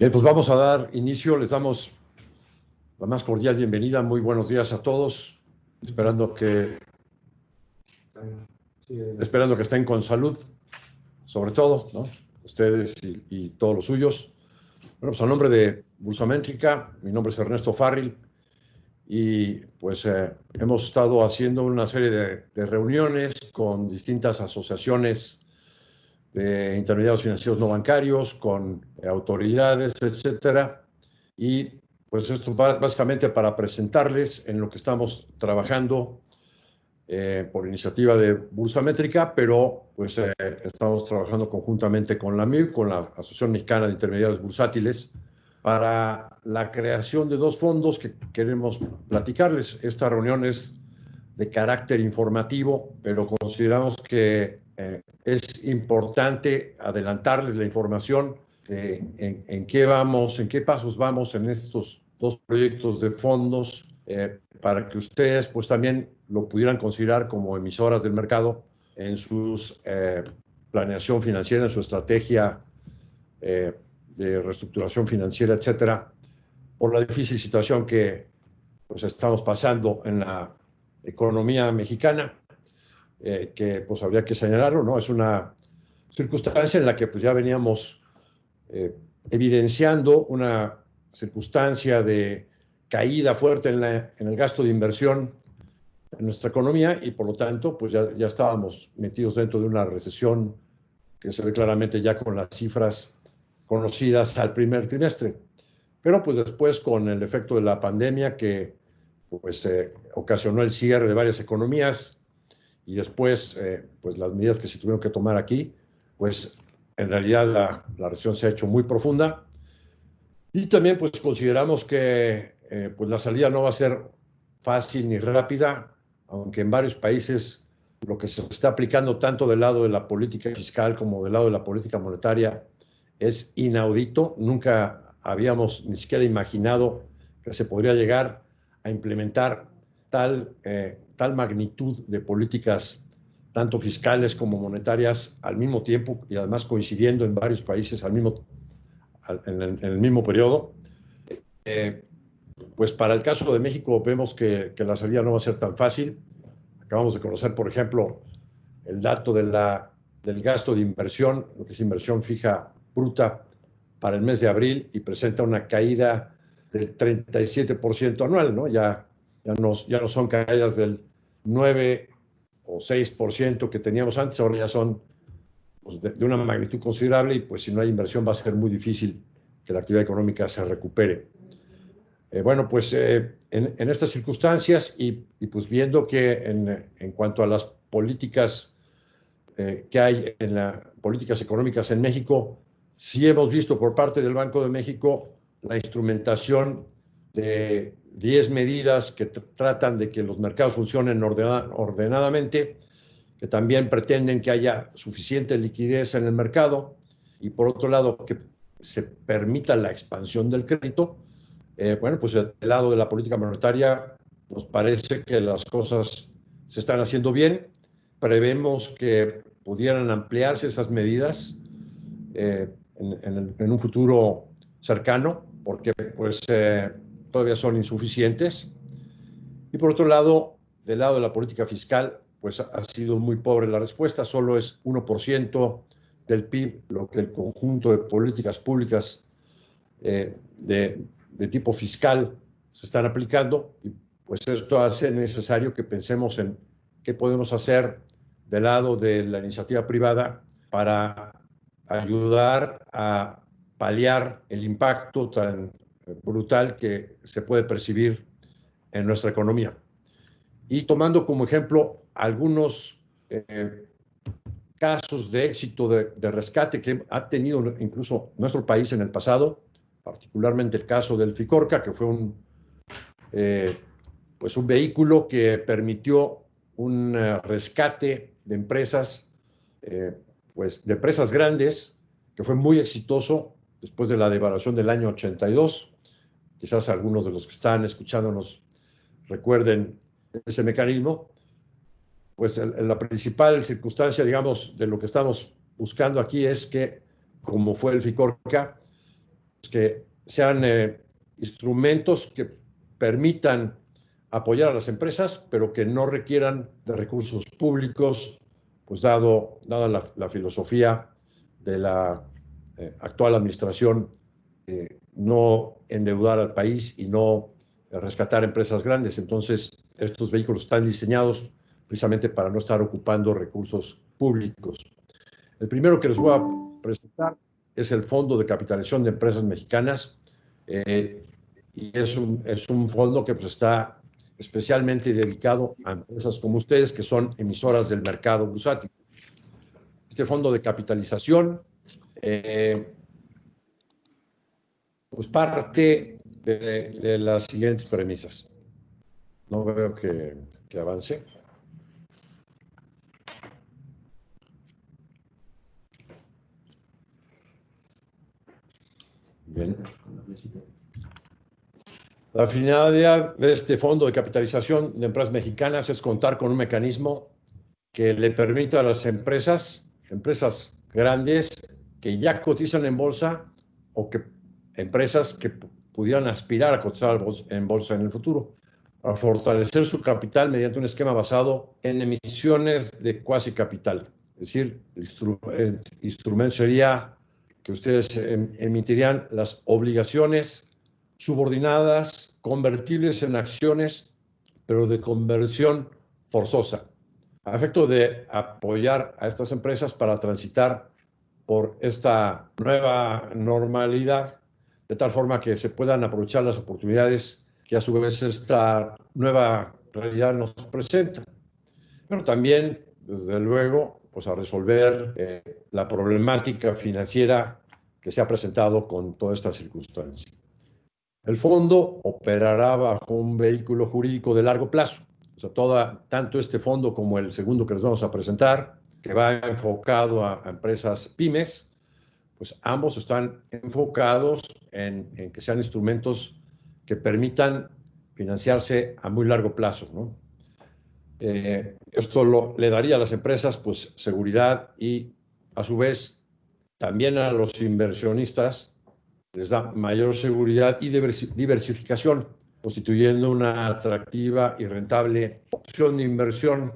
Bien, pues vamos a dar inicio. Les damos la más cordial bienvenida. Muy buenos días a todos. Esperando que estén con salud, sobre todo, ¿no? Ustedes y todos los suyos. Bueno, pues a nombre de Bursamétrica, mi nombre es Ernesto Farril y pues hemos estado haciendo una serie de reuniones con distintas asociaciones de intermediarios financieros no bancarios, con autoridades, etcétera. Y pues esto básicamente para presentarles en lo que estamos trabajando por iniciativa de Bursamétrica, pero pues estamos trabajando conjuntamente con la MIB, con la Asociación Mexicana de Intermediarios Bursátiles, para la creación de dos fondos que queremos platicarles. Esta reunión es de carácter informativo, pero consideramos que es importante adelantarles la información de en qué vamos, en qué pasos vamos en estos dos proyectos de fondos, para que ustedes pues también lo pudieran considerar como emisoras del mercado en su planeación financiera, en su estrategia de reestructuración financiera, etcétera, por la difícil situación que pues estamos pasando en la economía mexicana, que pues habría que señalarlo, ¿no? Es una circunstancia en la que pues ya veníamos evidenciando una circunstancia de caída fuerte en el gasto de inversión en nuestra economía y por lo tanto pues ya estábamos metidos dentro de una recesión que se ve claramente ya con las cifras conocidas al primer trimestre. Pero pues después con el efecto de la pandemia que pues ocasionó el cierre de varias economías y después pues las medidas que se tuvieron que tomar aquí, pues en realidad la recesión se ha hecho muy profunda y también pues consideramos que pues la salida no va a ser fácil ni rápida, aunque en varios países lo que se está aplicando tanto del lado de la política fiscal como del lado de la política monetaria es inaudito. Nunca habíamos ni siquiera imaginado que se podría llegar a implementar tal magnitud de políticas, tanto fiscales como monetarias, al mismo tiempo y además coincidiendo en varios países en el mismo periodo. Pues para el caso de México vemos que la salida no va a ser tan fácil. Acabamos de conocer, por ejemplo, el dato del gasto de inversión, lo que es inversión fija bruta para el mes de abril, y presenta una caída del 37% anual, ¿no? Ya no son caídas del 9 o 6% que teníamos antes, ahora ya son pues, de una magnitud considerable y pues si no hay inversión va a ser muy difícil que la actividad económica se recupere. Bueno, pues en estas circunstancias y pues viendo que en cuanto a las políticas que hay en las políticas económicas en México, sí hemos visto por parte del Banco de México la instrumentación de 10 medidas que tratan de que los mercados funcionen ordenadamente, que también pretenden que haya suficiente liquidez en el mercado y por otro lado que se permita la expansión del crédito. Bueno, pues del lado de la política monetaria nos parece que las cosas se están haciendo bien. Prevemos que pudieran ampliarse esas medidas en un futuro cercano, porque pues todavía son insuficientes. Y por otro lado, del lado de la política fiscal, pues ha sido muy pobre la respuesta, solo es 1% del PIB, lo que el conjunto de políticas públicas de tipo fiscal se están aplicando, y pues esto hace necesario que pensemos en qué podemos hacer del lado de la iniciativa privada para ayudar a paliar el impacto tan brutal que se puede percibir en nuestra economía. Y tomando como ejemplo algunos casos de éxito de rescate que ha tenido incluso nuestro país en el pasado, particularmente el caso del FICORCA, que fue pues un vehículo que permitió un rescate de empresas, pues de empresas grandes, que fue muy exitoso después de la devaluación del año 82. Quizás algunos de los que están escuchándonos recuerden ese mecanismo. Pues la principal circunstancia, digamos, de lo que estamos buscando aquí es que, como fue el FICORCA, que sean instrumentos que permitan apoyar a las empresas, pero que no requieran de recursos públicos, pues dada la filosofía de la actual administración, no endeudar al país y no rescatar empresas grandes. Entonces, estos vehículos están diseñados precisamente para no estar ocupando recursos públicos. El primero que les voy a presentar es el Fondo de Capitalización de Empresas Mexicanas, y es un fondo que pues, está especialmente dedicado a empresas como ustedes, que son emisoras del mercado bursátil. Este fondo de capitalización pues parte de las siguientes premisas. No veo que avance. Bien. La finalidad de este fondo de capitalización de empresas mexicanas es contar con un mecanismo que le permita a las empresas grandes que ya cotizan en bolsa o que empresas que pudieran aspirar a cotizar en bolsa en el futuro, a fortalecer su capital mediante un esquema basado en emisiones de cuasi capital. Es decir, el instrumento sería que ustedes emitirían las obligaciones subordinadas, convertibles en acciones, pero de conversión forzosa, a efecto de apoyar a estas empresas para transitar por esta nueva normalidad, de tal forma que se puedan aprovechar las oportunidades que a su vez esta nueva realidad nos presenta. Pero también, desde luego, pues a resolver la problemática financiera que se ha presentado con toda esta circunstancia. El fondo operará bajo un vehículo jurídico de largo plazo. O sea, tanto este fondo como el segundo que les vamos a presentar, que va enfocado a empresas pymes, pues ambos están enfocados en que sean instrumentos que permitan financiarse a muy largo plazo, ¿no? Esto le daría a las empresas pues seguridad y a su vez también a los inversionistas les da mayor seguridad y diversificación, constituyendo una atractiva y rentable opción de inversión,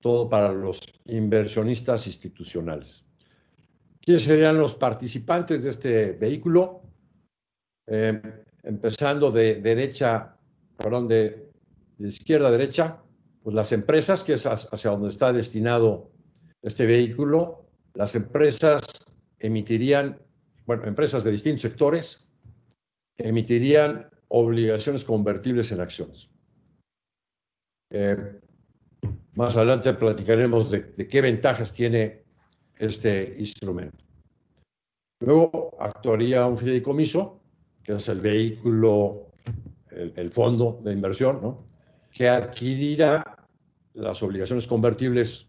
todo para los inversionistas institucionales. ¿Quiénes serían los participantes de este vehículo? Empezando de izquierda a derecha, pues las empresas, que es hacia donde está destinado este vehículo. Las empresas emitirían, empresas de distintos sectores, emitirían obligaciones convertibles en acciones. Más adelante platicaremos de qué ventajas tiene este instrumento. Luego actuaría un fideicomiso, que es el vehículo, el fondo de inversión, ¿no?, que adquirirá las obligaciones convertibles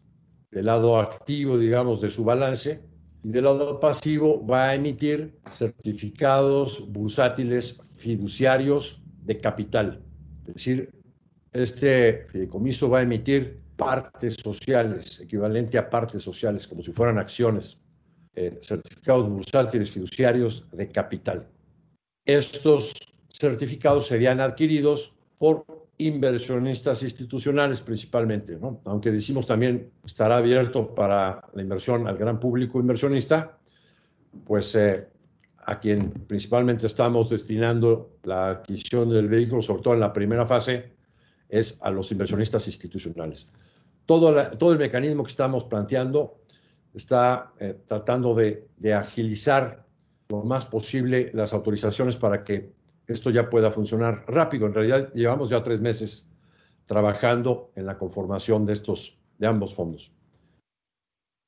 del lado activo, digamos, de su balance, y del lado pasivo va a emitir certificados bursátiles fiduciarios de capital. Es decir, este fideicomiso va a emitir partes sociales, equivalente a partes sociales, como si fueran acciones, certificados bursátiles fiduciarios de capital. Estos certificados serían adquiridos por inversionistas institucionales principalmente, ¿no? Aunque decimos también estará abierto para la inversión al gran público inversionista, pues a quien principalmente estamos destinando la adquisición del vehículo, sobre todo en la primera fase, es a los inversionistas institucionales. Todo el mecanismo que estamos planteando está tratando de agilizar lo más posible las autorizaciones para que esto ya pueda funcionar rápido. En realidad, llevamos ya 3 meses trabajando en la conformación de ambos fondos.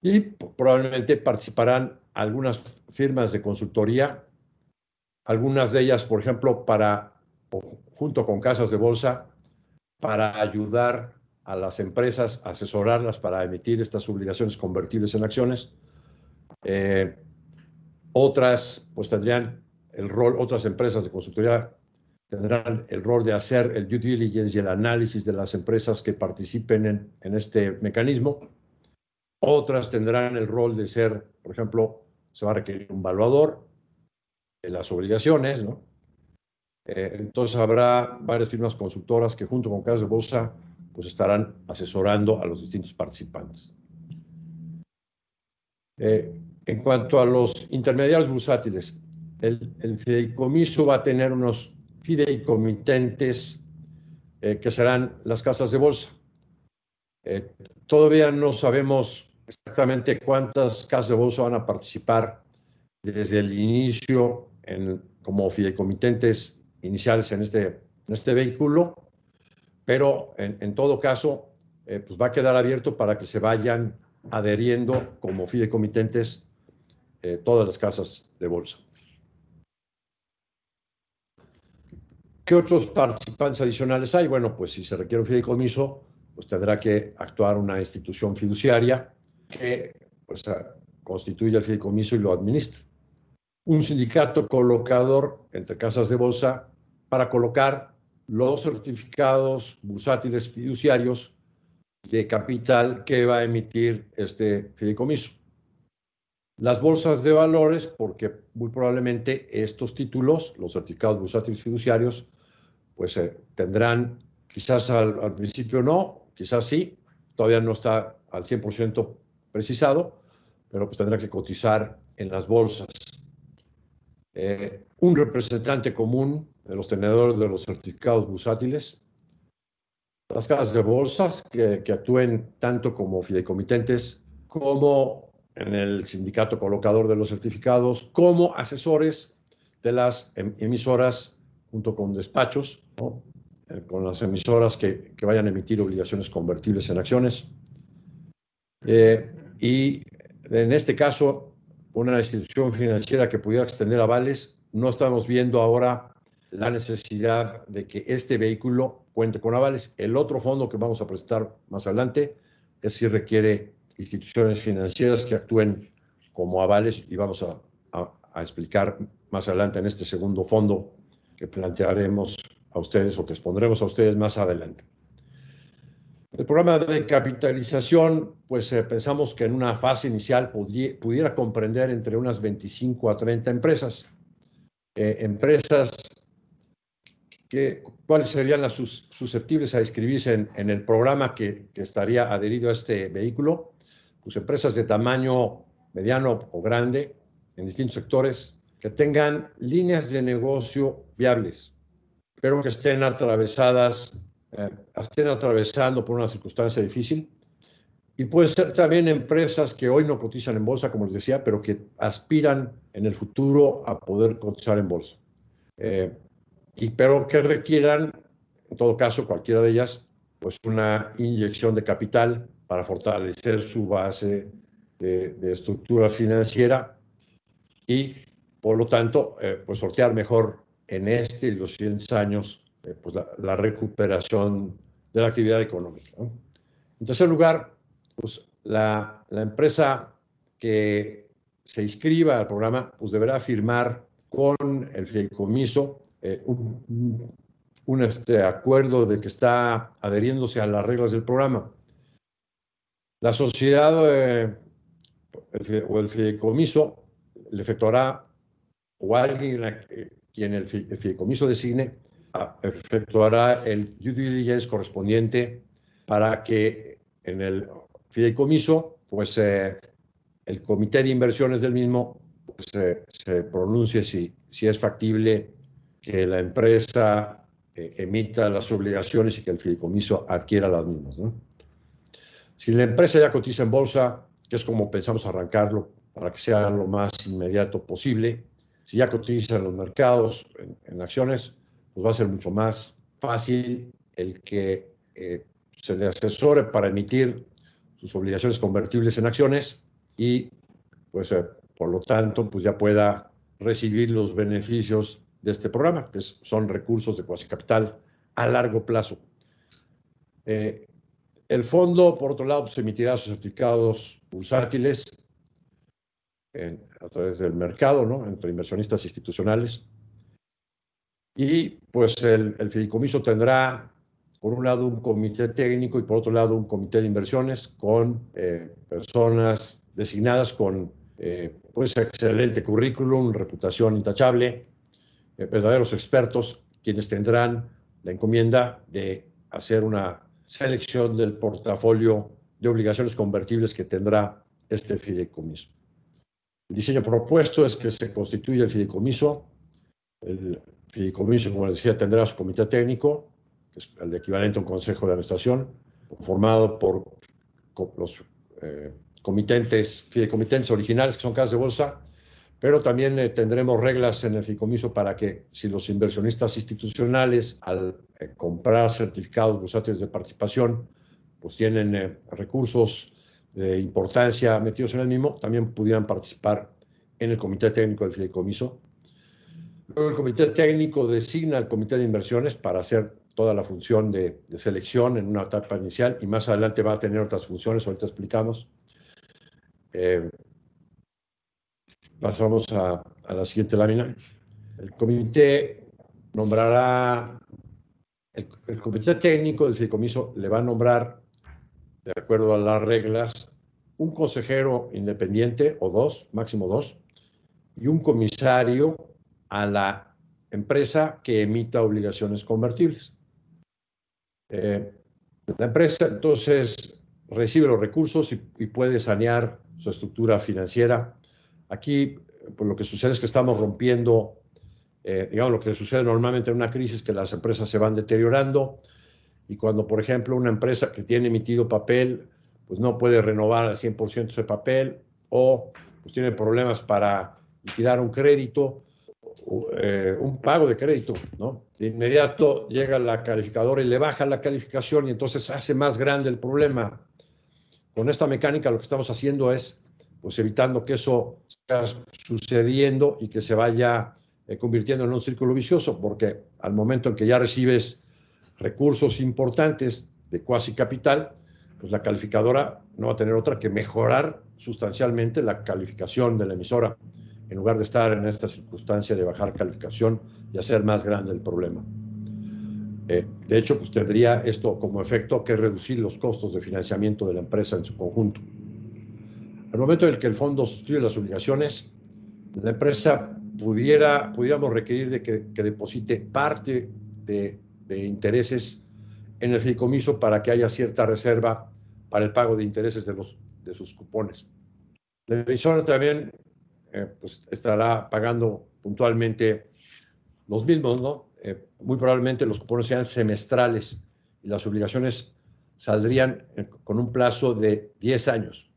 Y probablemente participarán algunas firmas de consultoría, algunas de ellas, por ejemplo, junto con casas de bolsa, para ayudar a las empresas, asesorarlas para emitir estas obligaciones convertibles en acciones. Otras, pues tendrían otras empresas de consultoría tendrán el rol de hacer el due diligence y el análisis de las empresas que participen en este mecanismo. Otras tendrán el rol de ser, por ejemplo, se va a requerir un valuador. las obligaciones, ¿no? Entonces habrá varias firmas consultoras que junto con casas de bolsa pues estarán asesorando a los distintos participantes. En cuanto a los intermediarios bursátiles, el fideicomiso va a tener unos fideicomitentes que serán las casas de bolsa. Todavía no sabemos exactamente cuántas casas de bolsa van a participar desde el inicio como fideicomitentes iniciales en este vehículo, pero en todo caso, pues va a quedar abierto para que se vayan adheriendo como fideicomitentes todas las casas de bolsa. ¿Qué otros participantes adicionales hay? Bueno, pues si se requiere un fideicomiso, pues tendrá que actuar una institución fiduciaria que pues, constituye el fideicomiso y lo administra. Un sindicato colocador entre casas de bolsa para colocar los certificados bursátiles fiduciarios de capital que va a emitir este fideicomiso. Las bolsas de valores, porque muy probablemente estos títulos, los certificados bursátiles fiduciarios, pues tendrán, quizás al principio no, quizás sí, todavía no está al 100% precisado, pero pues tendrá que cotizar en las bolsas. Un representante común de los tenedores de los certificados bursátiles, las casas de bolsas que actúen tanto como fideicomitentes como en el sindicato colocador de los certificados, como asesores de las emisoras junto con despachos, ¿no? Con las emisoras que vayan a emitir obligaciones convertibles en acciones. Y en este caso, una institución financiera que pudiera extender avales, no estamos viendo ahora la necesidad de que este vehículo cuente con avales. El otro fondo que vamos a presentar más adelante es si requiere instituciones financieras que actúen como avales y vamos a explicar más adelante en este segundo fondo que plantearemos a ustedes o que expondremos a ustedes más adelante. El programa de capitalización, pues pensamos que en una fase inicial pudiera comprender entre unas 25 a 30 empresas. Empresas ¿cuáles serían las susceptibles a inscribirse en el programa que estaría adherido a este vehículo? Pues empresas de tamaño mediano o grande en distintos sectores que tengan líneas de negocio viables, pero que estén atravesando por una circunstancia difícil. Y pueden ser también empresas que hoy no cotizan en bolsa, como les decía, pero que aspiran en el futuro a poder cotizar en bolsa. Pero que requieran, en todo caso, cualquiera de ellas, pues una inyección de capital para fortalecer su base de estructura financiera y, por lo tanto, pues sortear mejor en este y los siguientes años pues la recuperación de la actividad económica, ¿no? En tercer lugar, pues la empresa que se inscriba al programa pues deberá firmar con el fideicomiso un acuerdo de que está adheriéndose a las reglas del programa. La sociedad o el fideicomiso le efectuará, o alguien quien el fideicomiso designe, efectuará el due diligence correspondiente para que en el fideicomiso, pues el comité de inversiones del mismo pues, se pronuncie si es factible que la empresa emita las obligaciones y que el fideicomiso adquiera las mismas, ¿no? Si la empresa ya cotiza en bolsa, que es como pensamos arrancarlo para que sea lo más inmediato posible, si ya cotiza en los mercados, en acciones, pues va a ser mucho más fácil el que se le asesore para emitir sus obligaciones convertibles en acciones y, pues, por lo tanto, pues ya pueda recibir los beneficios de este programa, que son recursos de cuasi capital a largo plazo. El fondo, por otro lado, pues, emitirá sus certificados bursátiles a través del mercado, ¿no? Entre inversionistas institucionales. Y pues el fideicomiso tendrá, por un lado, un comité técnico y por otro lado, un comité de inversiones con personas designadas con pues excelente currículum, reputación intachable, verdaderos expertos, quienes tendrán la encomienda de hacer una selección del portafolio de obligaciones convertibles que tendrá este fideicomiso. El diseño propuesto es que se constituya el fideicomiso. El fideicomiso, como les decía, tendrá su comité técnico, que es el equivalente a un consejo de administración, formado por los fideicomitentes originales, que son casas de bolsa, pero también tendremos reglas en el fideicomiso para que si los inversionistas institucionales, al comprar certificados bursátiles de participación, pues tienen recursos de importancia metidos en el mismo, también pudieran participar en el comité técnico del fideicomiso. Luego el comité técnico designa al comité de inversiones para hacer toda la función de selección en una etapa inicial, y más adelante va a tener otras funciones, ahorita explicamos. Pasamos a la siguiente lámina. El comité nombrará, el comité técnico del fideicomiso le va a nombrar, de acuerdo a las reglas, un consejero independiente o dos, máximo dos, y un comisario a la empresa que emita obligaciones convertibles. La empresa entonces recibe los recursos y puede sanear su estructura financiera. Aquí, pues, lo que sucede es que estamos rompiendo, digamos, lo que sucede normalmente en una crisis, que las empresas se van deteriorando, y cuando, por ejemplo, una empresa que tiene emitido papel, pues no puede renovar al 100% ese papel, o pues tiene problemas para liquidar un crédito, un pago de crédito, ¿no? De inmediato llega la calificadora y le baja la calificación, y entonces hace más grande el problema. Con esta mecánica lo que estamos haciendo es, pues, evitando que eso siga sucediendo y que se vaya convirtiendo en un círculo vicioso, porque al momento en que ya recibes recursos importantes de cuasi capital, pues la calificadora no va a tener otra que mejorar sustancialmente la calificación de la emisora, en lugar de estar en esta circunstancia de bajar calificación y hacer más grande el problema. De hecho, pues tendría esto como efecto que reducir los costos de financiamiento de la empresa en su conjunto. Al momento en el que el fondo suscribe las obligaciones, la empresa pudiéramos requerir de que deposite parte de intereses en el fideicomiso para que haya cierta reserva para el pago de intereses de sus cupones. La emisora también pues estará pagando puntualmente los mismos, ¿no? Muy probablemente los cupones sean semestrales y las obligaciones saldrían con un plazo de 10 años.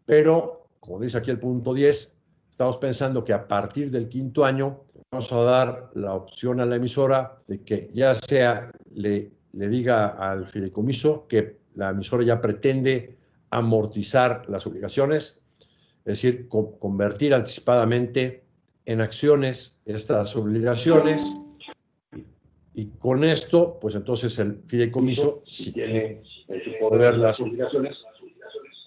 Pero, como dice aquí el punto 10, estamos pensando que a partir del 5º año vamos a dar la opción a la emisora de que ya sea le diga al fideicomiso que la emisora ya pretende amortizar las obligaciones, es decir, convertir anticipadamente en acciones estas obligaciones, y con esto, pues entonces el fideicomiso, si tiene en su poder las obligaciones,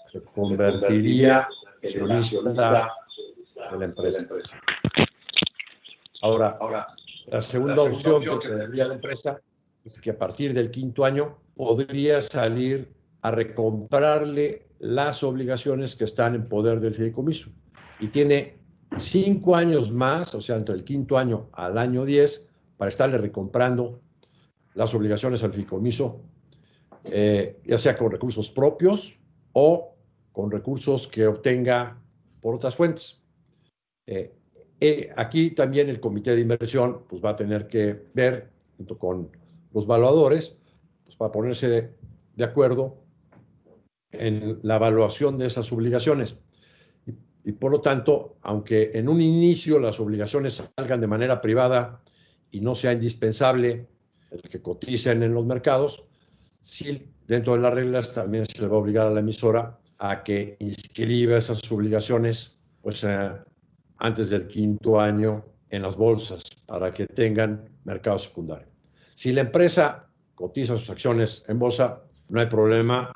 se convertiría en accionista de la empresa. Ahora, la segunda opción que tendría la empresa es que a partir del 5º año podría salir a recomprarle las obligaciones que están en poder del fideicomiso, y tiene 5 años más, o sea, entre el 5º año al año 10, para estarle recomprando las obligaciones al fideicomiso, ya sea con recursos propios o con recursos que obtenga por otras fuentes. Aquí también el comité de inversión pues va a tener que ver, junto con los valuadores, pues, para ponerse de acuerdo en la evaluación de esas obligaciones. Y por lo tanto, aunque en un inicio las obligaciones salgan de manera privada y no sea indispensable el que coticen en los mercados, sí, dentro de las reglas también se le va a obligar a la emisora a que inscriba esas obligaciones, pues, antes del 5º año en las bolsas, para que tengan mercado secundario. Si la empresa cotiza sus acciones en bolsa, no hay problema.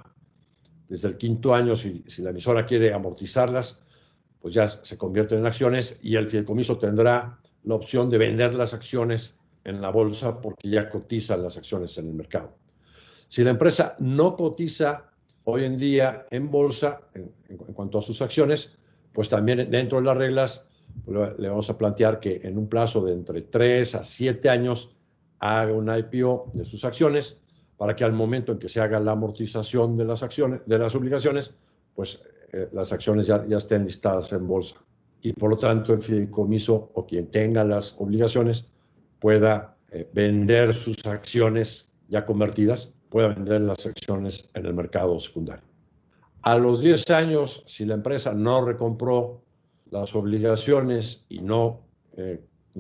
Desde el 5º año, si la emisora quiere amortizarlas, pues ya se convierten en acciones, y el fideicomiso tendrá la opción de vender las acciones en la bolsa, porque ya cotizan las acciones en el mercado. Si la empresa no cotiza hoy en día en bolsa en cuanto a sus acciones, pues también dentro de las reglas le vamos a plantear que en un plazo de entre 3 a 7 años haga un IPO de sus acciones para que al momento en que se haga la amortización de las acciones, de las obligaciones, pues las acciones ya estén listadas en bolsa. Y por lo tanto el fideicomiso o quien tenga las obligaciones pueda vender sus acciones ya convertidas, pueda vender las acciones en el mercado secundario. A los 10 años, si la empresa no recompró las obligaciones y no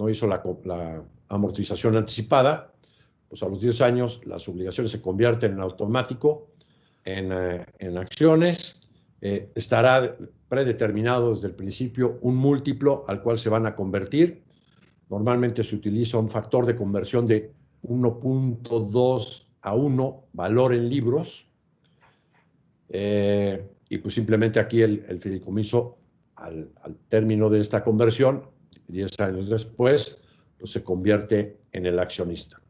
hizo la amortización anticipada, pues a los 10 años las obligaciones se convierten en automático en acciones. Estará predeterminado desde el principio un múltiplo al cual se van a convertir. Normalmente se utiliza un factor de conversión de 1.2 a 1, valor en libros. Y pues simplemente aquí el fideicomiso, al término de esta conversión, 10 años después, pues se convierte en el accionista.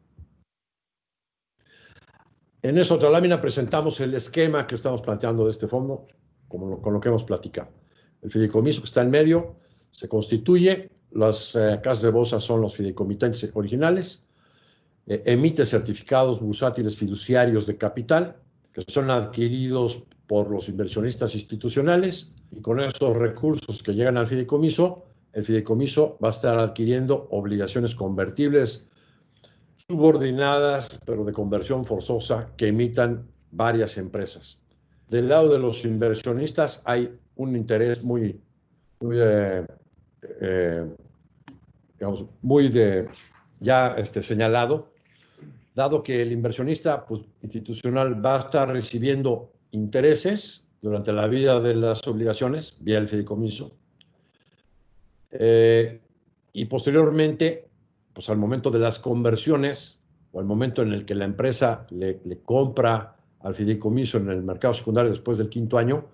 En esta otra lámina presentamos el esquema que estamos planteando de este fondo, con lo que hemos platicado. El fideicomiso que está en medio se constituye, las casas de bolsa son los fideicomitentes originales, emite certificados bursátiles fiduciarios de capital, que son adquiridos por los inversionistas institucionales, y con esos recursos que llegan al fideicomiso, el fideicomiso va a estar adquiriendo obligaciones convertibles subordinadas, pero de conversión forzosa, que emitan varias empresas. Del lado de los inversionistas hay un interés muy señalado, dado que el inversionista institucional va a estar recibiendo intereses durante la vida de las obligaciones vía el fideicomiso, y posteriormente, pues al momento de las conversiones o al momento en el que la empresa le compra al fideicomiso en el mercado secundario después del 5º año,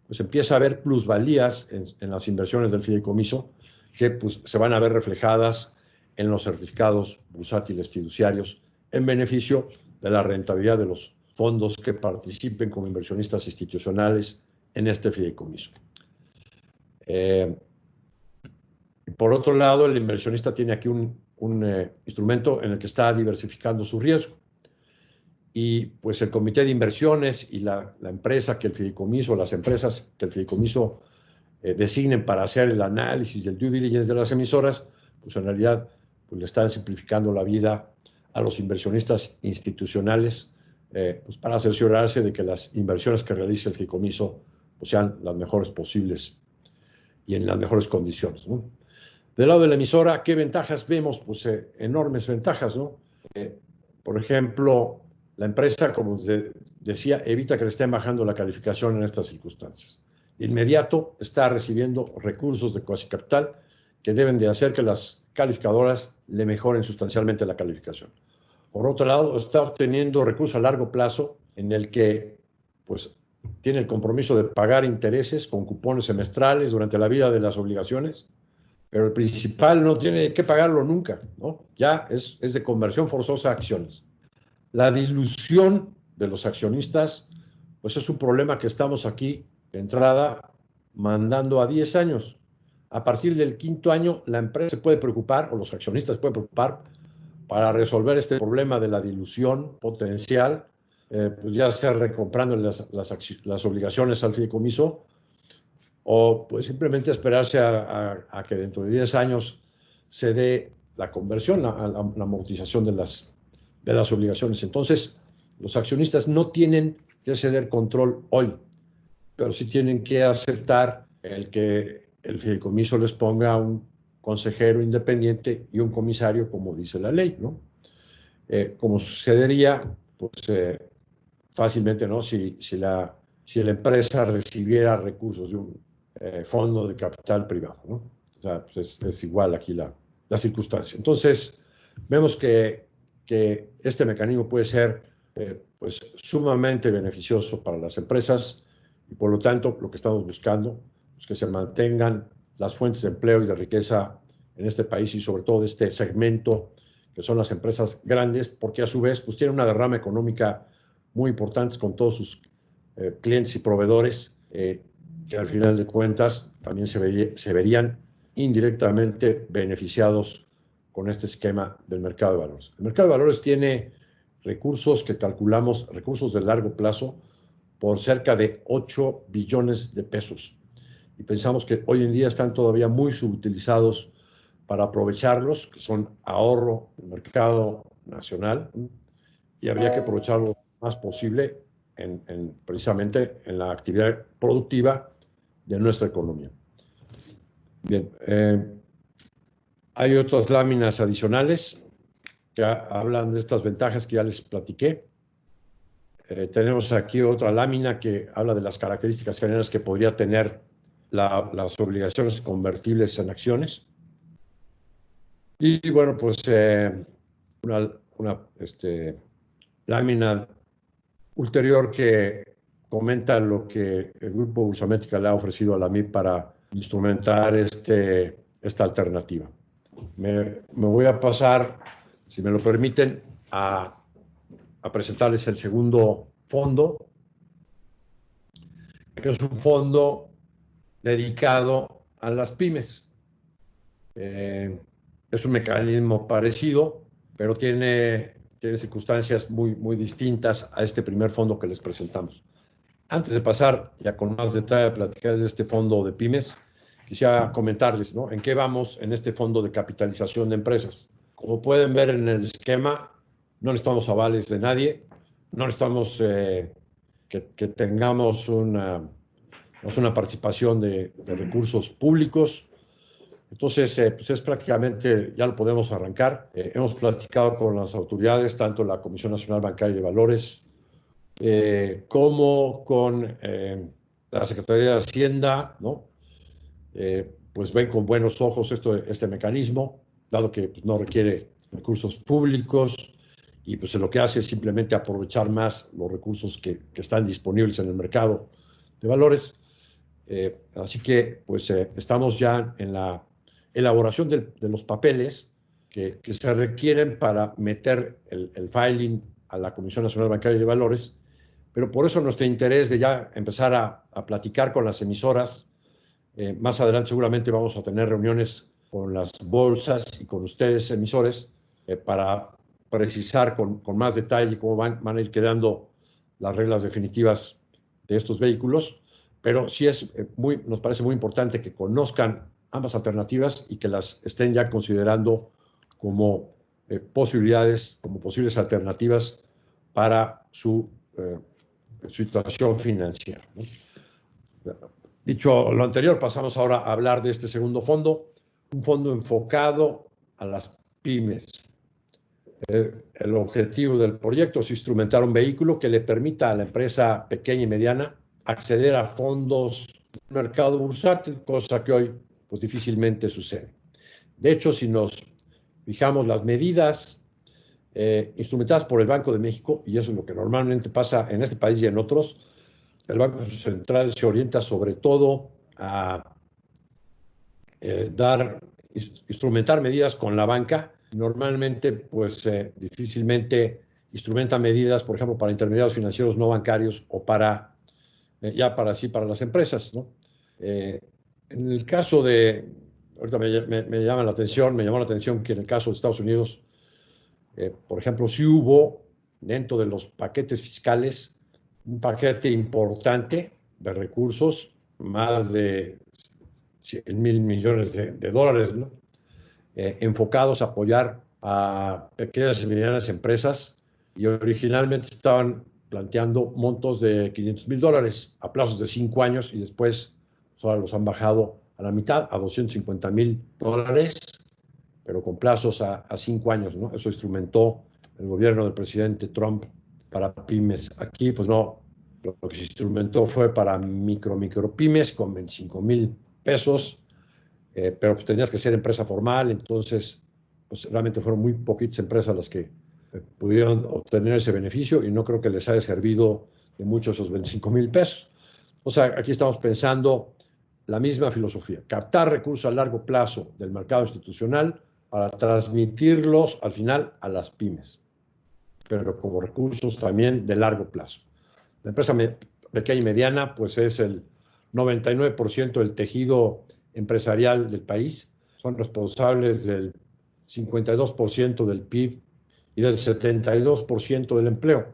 pues empieza a haber plusvalías en las inversiones del fideicomiso que pues, se van a ver reflejadas en los certificados bursátiles fiduciarios en beneficio de la rentabilidad de los fondos que participen como inversionistas institucionales en este fideicomiso. Por otro lado, el inversionista tiene aquí un instrumento en el que está diversificando su riesgo. Y pues el comité de inversiones y la empresa que el fideicomiso, las empresas que el fideicomiso designen para hacer el análisis y el due diligence de las emisoras, pues en realidad pues le están simplificando la vida a los inversionistas institucionales, pues para cerciorarse de que las inversiones que realice el fideicomiso pues sean las mejores posibles y en las mejores condiciones, ¿no? Del lado de la emisora, ¿qué ventajas vemos? Pues enormes ventajas, ¿no? Por ejemplo, la empresa, como decía, evita que le estén bajando la calificación en estas circunstancias. De inmediato está recibiendo recursos de cuasi capital que deben de hacer que las calificadoras le mejoren sustancialmente la calificación. Por otro lado, está obteniendo recursos a largo plazo en el que pues, tiene el compromiso de pagar intereses con cupones semestrales durante la vida de las obligaciones, pero el principal no tiene que pagarlo nunca, ¿no? Ya es de conversión forzosa a acciones. La dilución de los accionistas, pues es un problema que estamos aquí de entrada mandando a 10 años. A partir del 5º año, la empresa se puede preocupar, o los accionistas se pueden preocupar, para resolver este problema de la dilución potencial, pues ya sea recomprando las obligaciones al fideicomiso, o pues simplemente esperarse a que dentro de 10 años se dé la conversión, la amortización de las obligaciones. Entonces, los accionistas no tienen que ceder control hoy, pero sí tienen que aceptar el que el fideicomiso les ponga un consejero independiente y un comisario, como dice la ley, ¿no? Como sucedería, pues fácilmente, ¿no? Si la empresa recibiera recursos de un fondo de capital privado, ¿no? O sea, pues es igual aquí la circunstancia. Entonces, vemos que este mecanismo puede ser pues sumamente beneficioso para las empresas y por lo tanto lo que estamos buscando es que se mantengan las fuentes de empleo y de riqueza en este país y sobre todo de este segmento que son las empresas grandes, porque a su vez pues tienen una derrama económica muy importante con todos sus clientes y proveedores que al final de cuentas también se verían indirectamente beneficiados con este esquema del mercado de valores. El mercado de valores tiene recursos que calculamos, recursos de largo plazo, por cerca de 8 billones de pesos. Y pensamos que hoy en día están todavía muy subutilizados para aprovecharlos, que son ahorro del mercado nacional, y habría que aprovecharlo lo más posible precisamente en la actividad productiva de nuestra economía. Bien, hay otras láminas adicionales que hablan de estas ventajas que ya les platiqué. Tenemos aquí otra lámina que habla de las características generales que podría tener las obligaciones convertibles en acciones. Y bueno, pues una lámina ulterior que comenta lo que el Grupo Bursamétrica le ha ofrecido a la MIB para instrumentar esta alternativa. Me voy a pasar, si me lo permiten, a presentarles el segundo fondo, que es un fondo dedicado a las pymes. Es un mecanismo parecido, pero tiene circunstancias muy distintas a este primer fondo que les presentamos. Antes de pasar ya con más detalle a platicar de este fondo de pymes, quisiera comentarles, ¿no?, en qué vamos en este fondo de capitalización de empresas. Como pueden ver en el esquema, no necesitamos avales de nadie, no necesitamos que tengamos una participación de recursos públicos. Entonces, pues es prácticamente, ya lo podemos arrancar. Hemos platicado con las autoridades, tanto la Comisión Nacional Bancaria de Valores, como con la Secretaría de Hacienda, ¿no? Pues ven con buenos ojos este mecanismo, dado que pues, no requiere recursos públicos y pues lo que hace es simplemente aprovechar más los recursos que están disponibles en el mercado de valores. Así que pues estamos ya en la elaboración de los papeles que se requieren para meter el filing a la Comisión Nacional Bancaria de Valores, pero por eso nuestro interés de ya empezar a platicar con las emisoras. Más adelante seguramente vamos a tener reuniones con las bolsas y con ustedes, emisores, para precisar con más detalle cómo van a ir quedando las reglas definitivas de estos vehículos, pero sí nos parece muy importante que conozcan ambas alternativas y que las estén ya considerando como posibilidades, como posibles alternativas para su situación financiera, ¿no? Dicho lo anterior, pasamos ahora a hablar de este segundo fondo, un fondo enfocado a las pymes. El objetivo del proyecto es instrumentar un vehículo que le permita a la empresa pequeña y mediana acceder a fondos del mercado bursátil, cosa que hoy pues, difícilmente sucede. De hecho, si nos fijamos las medidas instrumentadas por el Banco de México, y eso es lo que normalmente pasa en este país y en otros, el Banco Central se orienta sobre todo a instrumentar medidas con la banca. Normalmente, pues difícilmente instrumenta medidas, por ejemplo, para intermediarios financieros no bancarios o para las empresas, ¿no? En el caso de, ahorita me llamó la atención que en el caso de Estados Unidos, por ejemplo, sí hubo dentro de los paquetes fiscales un paquete importante de recursos, más de 100,000 millones de dólares, ¿no? Enfocados a apoyar a pequeñas y medianas empresas, y originalmente estaban planteando montos de $500,000 a plazos de 5 años y después ahora los han bajado a la mitad, a $250,000, pero con plazos a 5 años, ¿no? Eso instrumentó el gobierno del presidente Trump para pymes. Aquí, pues no, lo que se instrumentó fue para micropymes con 25,000 pesos, pero pues tenías que ser empresa formal, entonces pues realmente fueron muy poquitas empresas las que pudieron obtener ese beneficio y no creo que les haya servido de mucho esos 25,000 pesos. O sea, aquí estamos pensando la misma filosofía, captar recursos a largo plazo del mercado institucional para transmitirlos al final a las pymes, pero como recursos también de largo plazo. La empresa pequeña y mediana, pues es 99% del tejido empresarial del país, son responsables del 52% del PIB y del 72% del empleo.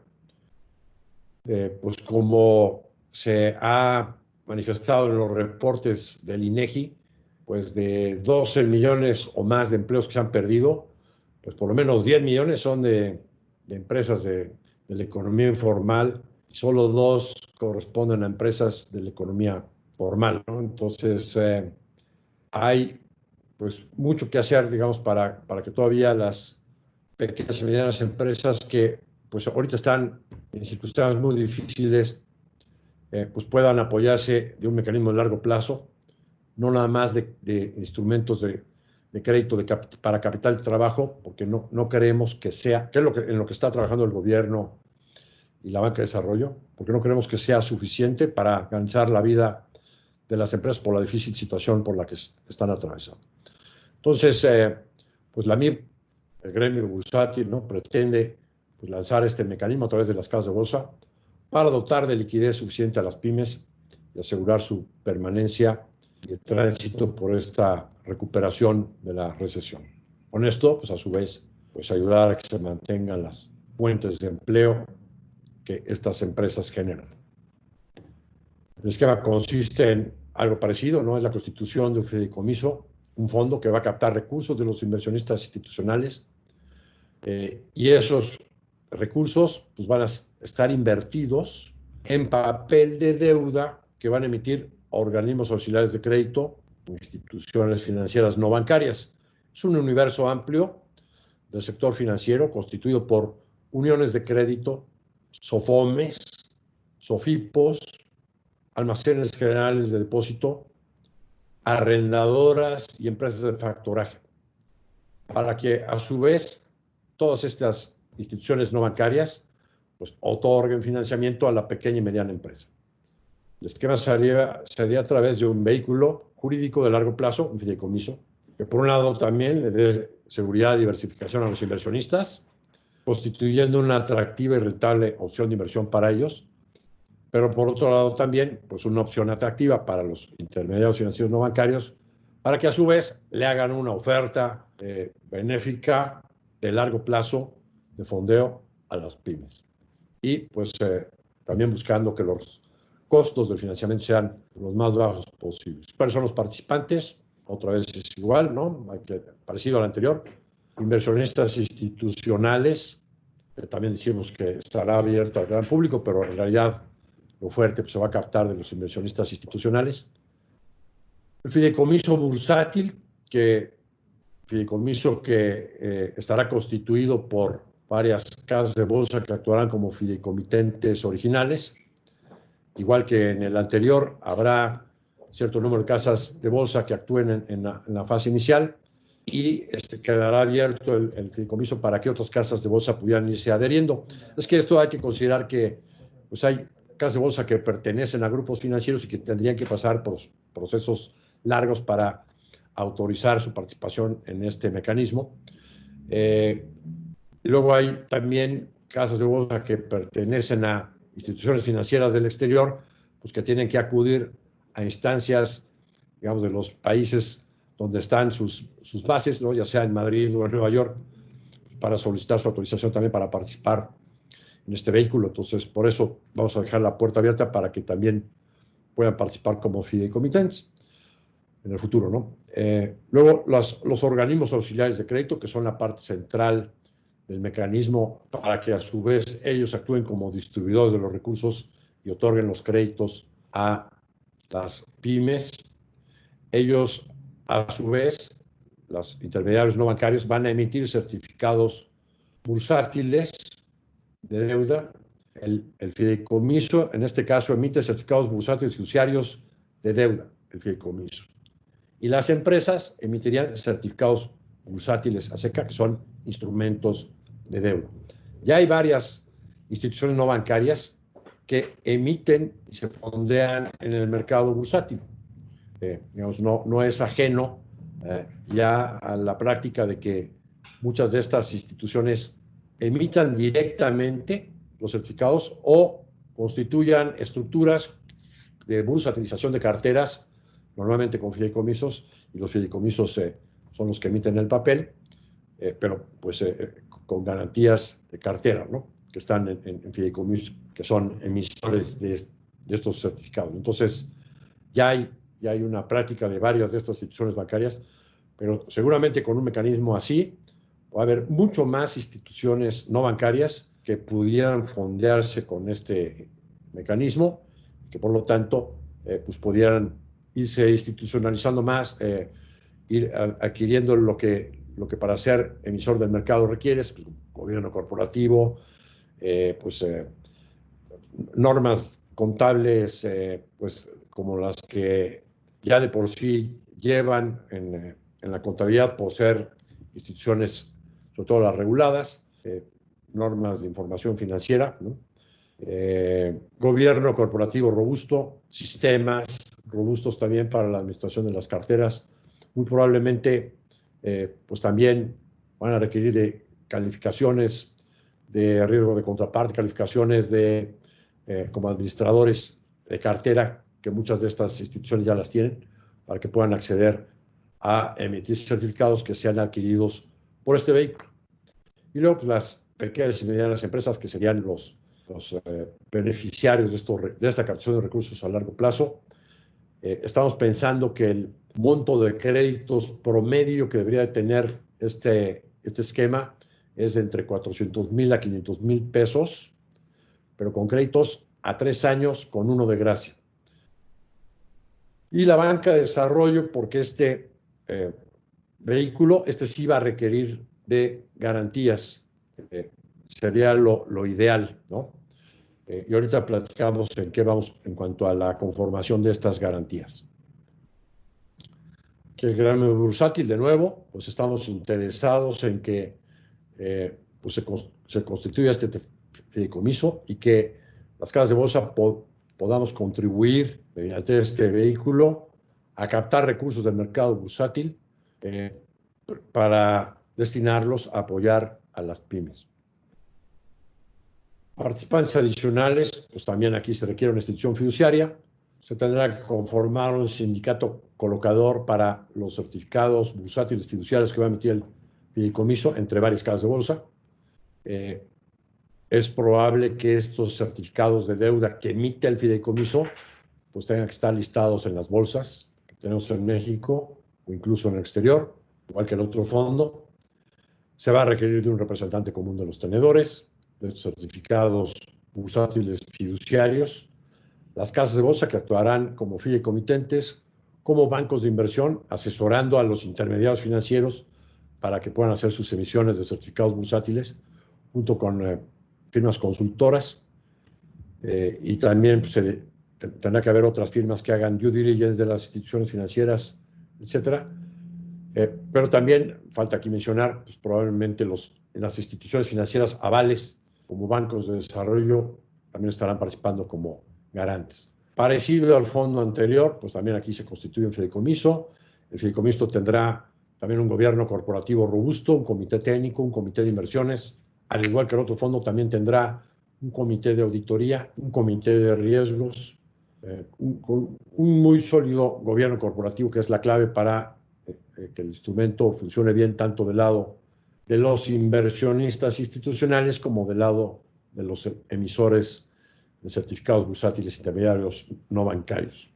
Pues como se ha manifestado en los reportes del INEGI, pues de 12 millones o más de empleos que se han perdido, pues por lo menos 10 millones son de empresas de la economía informal, y solo 2 corresponden a empresas de la economía formal, ¿no? Entonces, hay pues mucho que hacer, digamos, para que todavía las pequeñas y medianas empresas que pues ahorita están en circunstancias muy difíciles, pues puedan apoyarse de un mecanismo de largo plazo, no nada más de instrumentos de crédito para capital de trabajo, porque no queremos que sea, que es en lo que está trabajando el gobierno y la banca de desarrollo, porque no queremos que sea suficiente para garantizar la vida de las empresas por la difícil situación por la que están atravesando. Entonces, pues la MIB, el gremio bursátil, ¿no?, pretende pues, lanzar este mecanismo a través de las casas de bolsa para dotar de liquidez suficiente a las pymes y asegurar su permanencia y el tránsito por esta recuperación de la recesión. Con esto, pues a su vez, pues ayudar a que se mantengan las fuentes de empleo que estas empresas generan. El esquema consiste en algo parecido, ¿no? Es la constitución de un fideicomiso, un fondo que va a captar recursos de los inversionistas institucionales, y esos recursos pues, van a estar invertidos en papel de deuda que van a emitir organismos auxiliares de crédito, instituciones financieras no bancarias. Es un universo amplio del sector financiero constituido por uniones de crédito, SOFOMES, SOFIPOS, almacenes generales de depósito, arrendadoras y empresas de factoraje, para que a su vez todas estas instituciones no bancarias pues, otorguen financiamiento a la pequeña y mediana empresa. El esquema sería a través de un vehículo jurídico de largo plazo, un fideicomiso, que por un lado también le dé seguridad y diversificación a los inversionistas, constituyendo una atractiva y rentable opción de inversión para ellos, pero por otro lado también pues una opción atractiva para los intermediarios financieros no bancarios, para que a su vez le hagan una oferta benéfica de largo plazo de fondeo a las pymes. Y pues también buscando que los costos del financiamiento sean los más bajos posibles. ¿Cuáles son los participantes? Otra vez es igual, ¿no? Parecido al anterior. Inversionistas institucionales, también decimos que estará abierto al gran público, pero en realidad lo fuerte pues, se va a captar de los inversionistas institucionales. El fideicomiso bursátil, que estará constituido por varias casas de bolsa que actuarán como fideicomitentes originales. Igual que en el anterior, habrá cierto número de casas de bolsa que actúen en la fase inicial y quedará abierto el fideicomiso para que otras casas de bolsa pudieran irse adheriendo. Es que esto hay que considerar que pues, hay casas de bolsa que pertenecen a grupos financieros y que tendrían que pasar por procesos largos para autorizar su participación en este mecanismo. Luego hay también casas de bolsa que pertenecen a instituciones financieras del exterior, pues que tienen que acudir a instancias, digamos, de los países donde están sus bases, ¿no? Ya sea en Madrid o en Nueva York, para solicitar su autorización también para participar en este vehículo. Entonces, por eso vamos a dejar la puerta abierta para que también puedan participar como fideicomitentes en el futuro, ¿no? Luego, los organismos auxiliares de crédito, que son la parte central del mecanismo para que a su vez ellos actúen como distribuidores de los recursos y otorguen los créditos a las pymes. Ellos, a su vez, los intermediarios no bancarios, van a emitir certificados bursátiles de deuda. El fideicomiso, en este caso, emite certificados bursátiles fiduciarios de deuda, el fideicomiso. Y las empresas emitirían certificados bursátiles a seca, que son instrumentos de deuda. Ya hay varias instituciones no bancarias que emiten y se fondean en el mercado bursátil. Digamos, no es ajeno ya a la práctica de que muchas de estas instituciones emitan directamente los certificados o constituyan estructuras de bursatilización de carteras, normalmente con fideicomisos, y los fideicomisos son los que emiten el papel, pero pues con garantías de cartera, ¿no? Que están en fideicomisos, que son emisores de estos certificados. Entonces, ya hay una práctica de varias de estas instituciones bancarias, pero seguramente con un mecanismo así va a haber mucho más instituciones no bancarias que pudieran fondearse con este mecanismo, que por lo tanto pues pudieran irse institucionalizando más, ir adquiriendo lo que para ser emisor del mercado requieres, pues, gobierno corporativo, normas contables, pues como las que ya de por sí llevan en la contabilidad por ser instituciones, sobre todo las reguladas, normas de información financiera, ¿no? Gobierno corporativo robusto, sistemas robustos también para la administración de las carteras. Muy probablemente, pues también van a requerir de calificaciones de riesgo de contraparte, calificaciones de como administradores de cartera, que muchas de estas instituciones ya las tienen, para que puedan acceder a emitir certificados que sean adquiridos por este vehículo. Y luego pues, las pequeñas y medianas empresas, que serían los beneficiarios de esta captación de recursos a largo plazo. Estamos pensando que el monto de créditos promedio que debería de tener este esquema es de entre 400,000 a 500,000 pesos, pero con créditos a 3 años con 1 de gracia. Y la banca de desarrollo, porque este vehículo, sí va a requerir de garantías, sería lo ideal, ¿no? Y ahorita platicamos en qué vamos en cuanto a la conformación de estas garantías. Que el gremio bursátil, de nuevo, pues estamos interesados en que pues se constituya este fideicomiso y que las casas de bolsa podamos contribuir mediante este vehículo a captar recursos del mercado bursátil para destinarlos a apoyar a las pymes. Participantes adicionales, pues también aquí se requiere una institución fiduciaria. Se tendrá que conformar un sindicato colocador para los certificados bursátiles fiduciarios que va a emitir el fideicomiso entre varias casas de bolsa. Es probable que estos certificados de deuda que emite el fideicomiso pues tengan que estar listados en las bolsas que tenemos en México o incluso en el exterior, igual que el otro fondo. Se va a requerir de un representante común de los tenedores, de estos certificados bursátiles fiduciarios, las casas de bolsa que actuarán como fideicomitentes, como bancos de inversión, asesorando a los intermediarios financieros para que puedan hacer sus emisiones de certificados bursátiles, junto con firmas consultoras, y también pues, tendrá que haber otras firmas que hagan due diligence de las instituciones financieras, etcétera. Pero también falta aquí mencionar, pues, probablemente las instituciones financieras avales, como bancos de desarrollo, también estarán participando como garantes. Parecido al fondo anterior, pues también aquí se constituye un fideicomiso. El fideicomiso tendrá también un gobierno corporativo robusto, un comité técnico, un comité de inversiones. Al igual que el otro fondo, también tendrá un comité de auditoría, un comité de riesgos, un muy sólido gobierno corporativo, que es la clave para que el instrumento funcione bien tanto del lado de los inversionistas institucionales como del lado de los emisores de certificados bursátiles intermediarios no bancarios.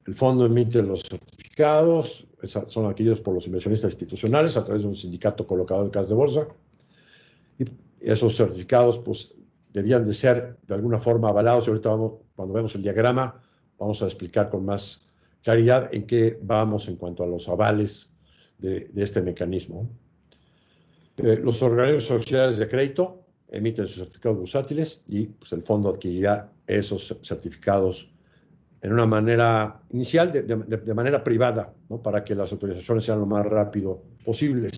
El fondo emite los certificados, son adquiridos por los inversionistas institucionales a través de un sindicato colocador de casas de bolsa, y esos certificados pues debían de ser de alguna forma avalados, y ahorita cuando vemos el diagrama vamos a explicar con más claridad en qué vamos en cuanto a los avales de este mecanismo. Los organismos de sociedades de crédito emiten sus certificados bursátiles y pues, el fondo adquirirá esos certificados en una manera inicial, de manera privada, ¿no? Para que las autorizaciones sean lo más rápido posibles.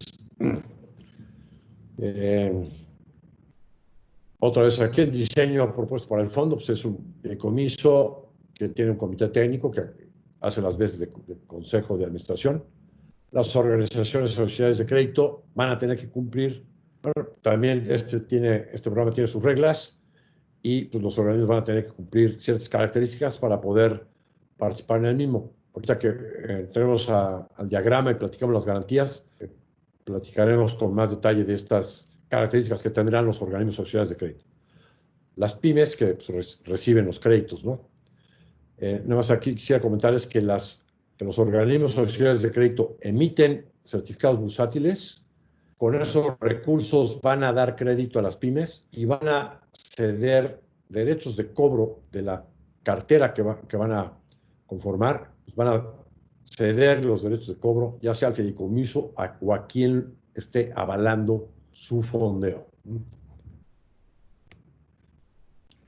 Otra vez aquí el diseño propuesto para el fondo pues es un fideicomiso que tiene un comité técnico que hace las veces de consejo de administración. Las organizaciones de sociedades de crédito van a tener que cumplir, bueno, también este programa tiene sus reglas, y pues los organismos van a tener que cumplir ciertas características para poder participar en el mismo. Ahorita que entremos al diagrama y platicamos las garantías, platicaremos con más detalle de estas características que tendrán los organismos auxiliares de crédito. Las pymes que pues, reciben los créditos, ¿no? Nada más aquí quisiera comentarles que los organismos auxiliares de crédito emiten certificados bursátiles. Con esos recursos van a dar crédito a las pymes y van a ceder derechos de cobro de la cartera que van a conformar. Van a ceder los derechos de cobro, ya sea al fideicomiso o a quien esté avalando su fondeo.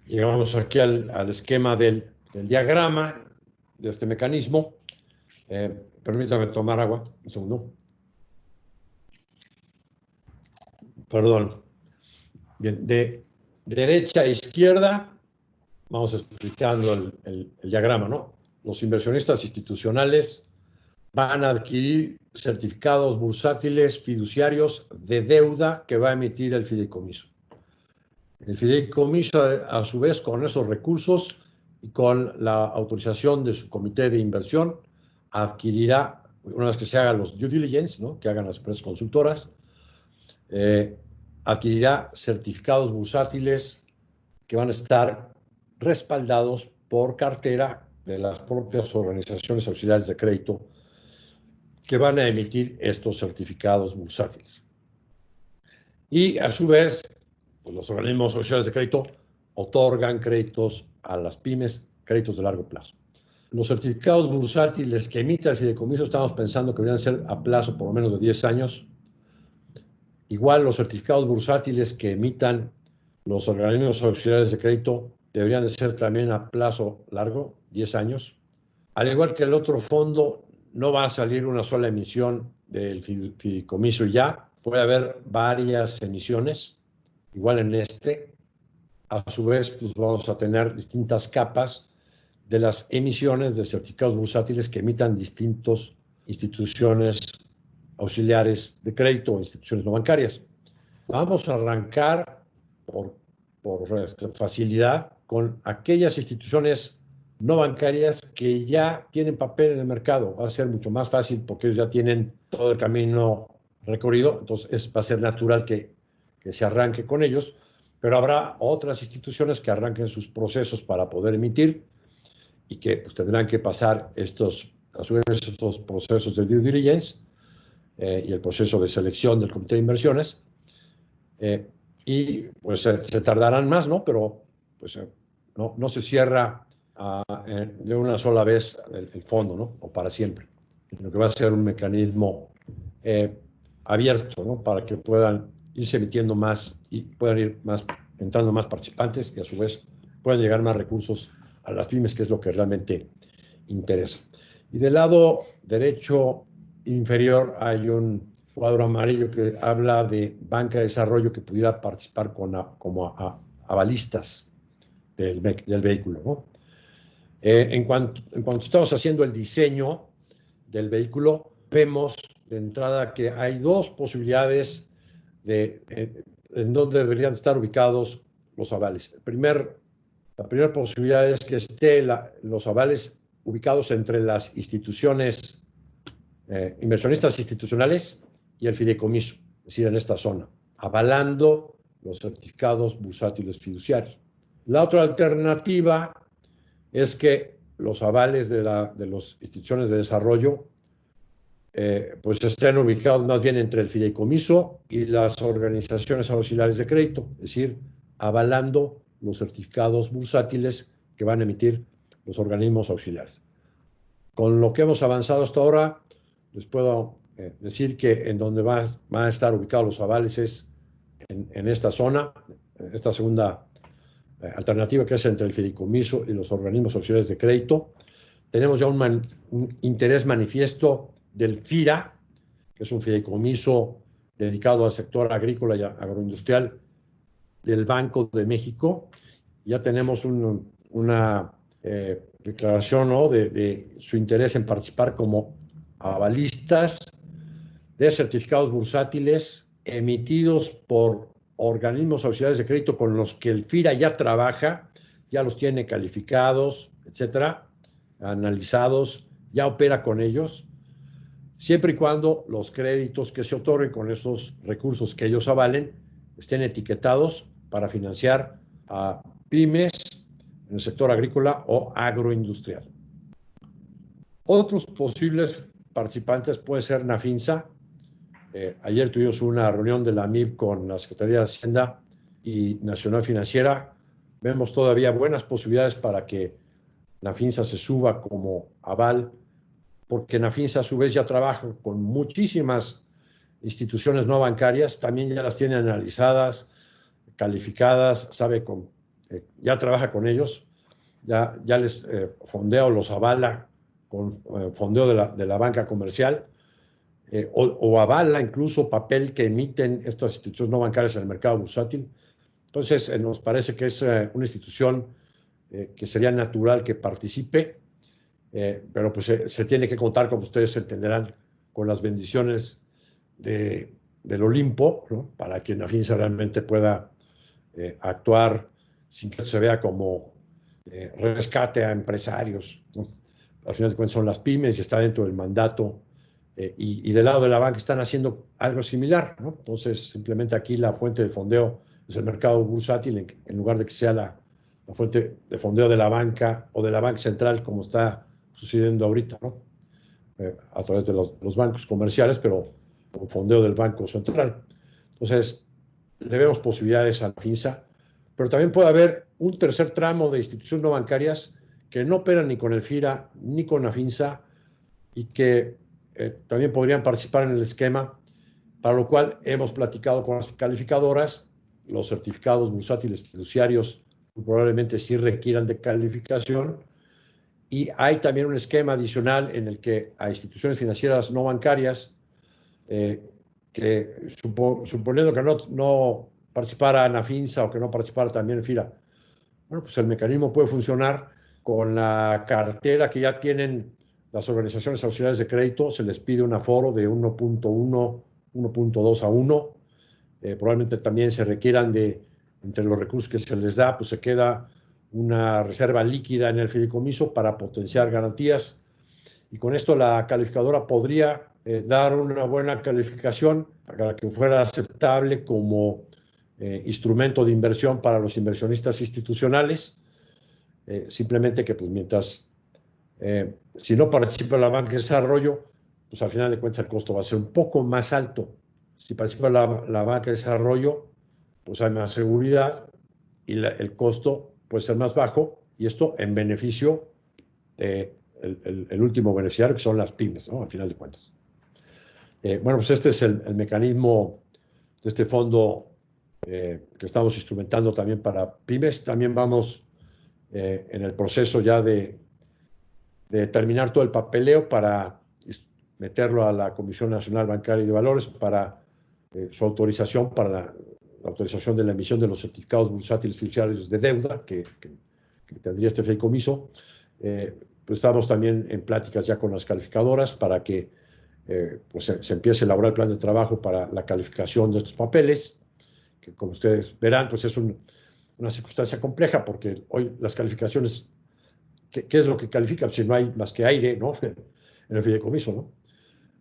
Llegamos aquí al esquema del diagrama de este mecanismo. Permítame tomar agua, un segundo. Perdón. Bien, de derecha a izquierda, vamos explicando el diagrama, ¿no? Los inversionistas institucionales van a adquirir certificados bursátiles fiduciarios de deuda que va a emitir el fideicomiso. El fideicomiso, a su vez, con esos recursos y con la autorización de su comité de inversión, adquirirá, una vez que se hagan los due diligence, ¿no? Que hagan las empresas consultoras, adquirirá certificados bursátiles que van a estar respaldados por cartera de las propias organizaciones auxiliares de crédito que van a emitir estos certificados bursátiles. Y a su vez, pues los organismos auxiliares de crédito otorgan créditos a las pymes, créditos de largo plazo. Los certificados bursátiles que emite el fideicomiso estamos pensando que deberían ser a plazo por lo menos de 10 años. Igual los certificados bursátiles que emitan los organismos auxiliares de crédito deberían de ser también a plazo largo, 10 años. Al igual que el otro fondo, no va a salir una sola emisión del fideicomiso ya. Puede haber varias emisiones. Igual en este, a su vez, pues vamos a tener distintas capas de las emisiones de certificados bursátiles que emitan distintas instituciones auxiliares de crédito o instituciones no bancarias. Vamos a arrancar por facilidad con aquellas instituciones no bancarias que ya tienen papel en el mercado. Va a ser mucho más fácil porque ellos ya tienen todo el camino recorrido, entonces va a ser natural que se arranque con ellos, pero habrá otras instituciones que arranquen sus procesos para poder emitir y que pues, tendrán que pasar a su vez estos procesos de due diligence y el proceso de selección del comité de inversiones. Y pues se tardarán más, ¿no? Pero pues no se cierra de una sola vez el fondo, ¿no? O para siempre. Sino que va a ser un mecanismo abierto, ¿no? Para que puedan irse emitiendo más y puedan ir entrando más participantes y a su vez puedan llegar más recursos a las pymes, que es lo que realmente interesa. Y del lado derecho inferior hay un cuadro amarillo que habla de banca de desarrollo que pudiera participar como avalistas del vehículo, ¿no? En cuanto estamos haciendo el diseño del vehículo, vemos de entrada que hay dos posibilidades en donde deberían estar ubicados los avales. La primera posibilidad es que estén los avales ubicados entre las instituciones, inversionistas institucionales y el fideicomiso, es decir, en esta zona, avalando los certificados bursátiles fiduciarios. La otra alternativa es que los avales de las instituciones de desarrollo pues estén ubicados más bien entre el fideicomiso y las organizaciones auxiliares de crédito, es decir, avalando los certificados bursátiles que van a emitir los organismos auxiliares. Con lo que hemos avanzado hasta ahora, les puedo decir que en donde van a estar ubicados los avales es en esta zona, esta segunda alternativa que es entre el fideicomiso y los organismos auxiliares de crédito. Tenemos ya un interés manifiesto del FIRA, que es un fideicomiso dedicado al sector agrícola y agroindustrial del Banco de México. Ya tenemos una declaración, ¿no? de su interés en participar como avalistas de certificados bursátiles emitidos por organismos auxiliares de crédito con los que el FIRA ya trabaja, ya los tiene calificados, etcétera. analizados, ya opera con ellos, siempre y cuando los créditos que se otorguen con esos recursos que ellos avalen estén etiquetados para financiar a pymes en el sector agrícola o agroindustrial. Otros posibles participantes puede ser Nafinsa. Ayer tuvimos una reunión de la MIB con la Secretaría de Hacienda y Nacional Financiera. Vemos todavía buenas posibilidades para que Nafinsa se suba como aval, porque Nafinsa a su vez ya trabaja con muchísimas instituciones no bancarias, también ya las tiene analizadas, calificadas, ya trabaja con ellos, ya les fondea o los avala con fondeo de la banca comercial, o avala incluso papel que emiten estas instituciones no bancarias en el mercado bursátil. Entonces, nos parece que es una institución que sería natural que participe, pero pues se tiene que contar, como ustedes entenderán, con las bendiciones del Olimpo, ¿no? Para que Nafinsa realmente pueda actuar sin que se vea como rescate a empresarios, ¿no? Al final de cuentas son las pymes y está dentro del mandato, y del lado de la banca están haciendo algo similar, ¿no? Entonces, simplemente aquí la fuente de fondeo es el mercado bursátil, en lugar de que sea la fuente de fondeo de la banca o de la banca central, como está sucediendo ahorita, ¿no? A través de los bancos comerciales, pero con fondeo del Banco Central. Entonces, le vemos posibilidades a la FINSA, pero también puede haber un tercer tramo de instituciones no bancarias que no operan ni con el FIRA ni con la FINSA y que también podrían participar en el esquema, para lo cual hemos platicado con las calificadoras. Los certificados bursátiles fiduciarios probablemente sí requieran de calificación, y hay también un esquema adicional en el que a instituciones financieras no bancarias, que suponiendo que no participara Nafinsa o que no participara también el FIRA, bueno, pues el mecanismo puede funcionar con la cartera que ya tienen las organizaciones auxiliares de crédito. Se les pide un aforo de 1.1, 1.2 a 1. Probablemente también se requieran entre los recursos que se les da, pues se queda una reserva líquida en el fideicomiso para potenciar garantías. Y con esto la calificadora podría dar una buena calificación para que fuera aceptable como instrumento de inversión para los inversionistas institucionales. Simplemente que, pues, mientras, si no participa la banca de desarrollo, pues al final de cuentas el costo va a ser un poco más alto. Si participa la banca de desarrollo, pues hay más seguridad y el costo puede ser más bajo, y esto en beneficio de el último beneficiario, que son las pymes, ¿no? Al final de cuentas. Bueno, pues este es el mecanismo de este fondo que estamos instrumentando también para pymes. También vamos en el proceso ya de terminar todo el papeleo para meterlo a la Comisión Nacional Bancaria y de Valores para su autorización, para la autorización de la emisión de los certificados bursátiles fiduciarios de deuda que tendría este fideicomiso. Pues estamos también en pláticas ya con las calificadoras para que pues se empiece a elaborar el plan de trabajo para la calificación de estos papeles, que como ustedes verán, pues es una circunstancia compleja, porque hoy las calificaciones, ¿qué es lo que califican? Si no hay más que aire, ¿no? En el fideicomiso, ¿no?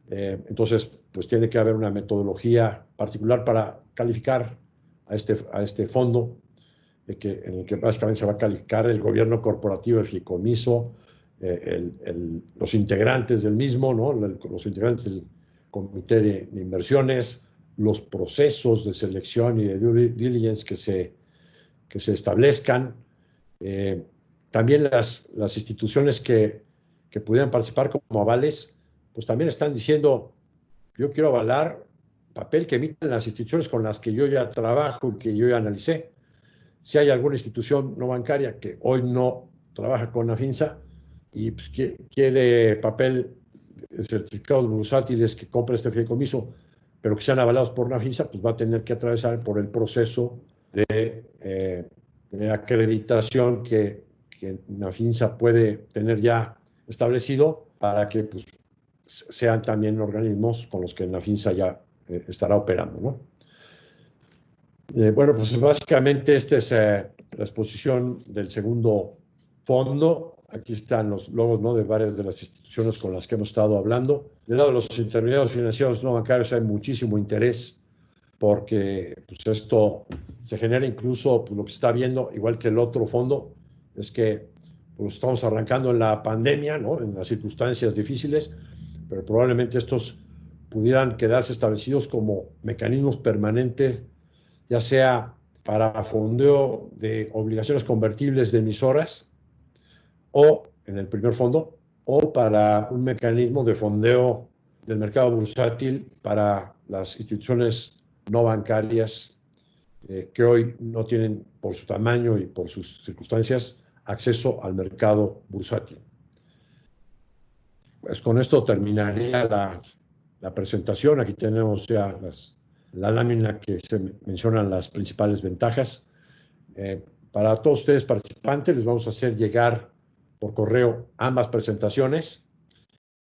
Entonces, pues tiene que haber una metodología particular para calificar a este fondo, en el que básicamente se va a calificar el gobierno corporativo del fideicomiso, los integrantes del mismo, ¿no? Los integrantes del comité de inversiones, los procesos de selección y de due diligence que se establezcan. También las instituciones que pudieran participar como avales, pues también están diciendo: yo quiero avalar papel que emiten las instituciones con las que yo ya trabajo y que yo ya analicé. Si hay alguna institución no bancaria que hoy no trabaja con Nafinsa y pues quiere papel, certificados bursátiles que compre este fideicomiso, pero que sean avalados por Nafinsa, pues va a tener que atravesar por el proceso de acreditación que Nafinsa puede tener ya establecido, para que pues sean también organismos con los que Nafinsa ya estará operando, ¿no? Bueno, pues básicamente esta es la exposición del segundo fondo. aquí están los logos, ¿no?, de varias de las instituciones con las que hemos estado hablando. Del lado de los intermediarios financieros no bancarios hay muchísimo interés porque pues, esto se genera incluso, pues, lo que se está viendo, igual que el otro fondo, es que pues, estamos arrancando en la pandemia, ¿no?, en las circunstancias difíciles, pero probablemente estos pudieran quedarse establecidos como mecanismos permanentes, ya sea para fondeo de obligaciones convertibles de emisoras o en el primer fondo, o para un mecanismo de fondeo del mercado bursátil para las instituciones no bancarias que hoy no tienen, por su tamaño y por sus circunstancias, acceso al mercado bursátil. Pues con esto terminaría la presentación. Aquí tenemos ya la lámina que se mencionan las principales ventajas. Para todos ustedes participantes les vamos a hacer llegar por correo ambas presentaciones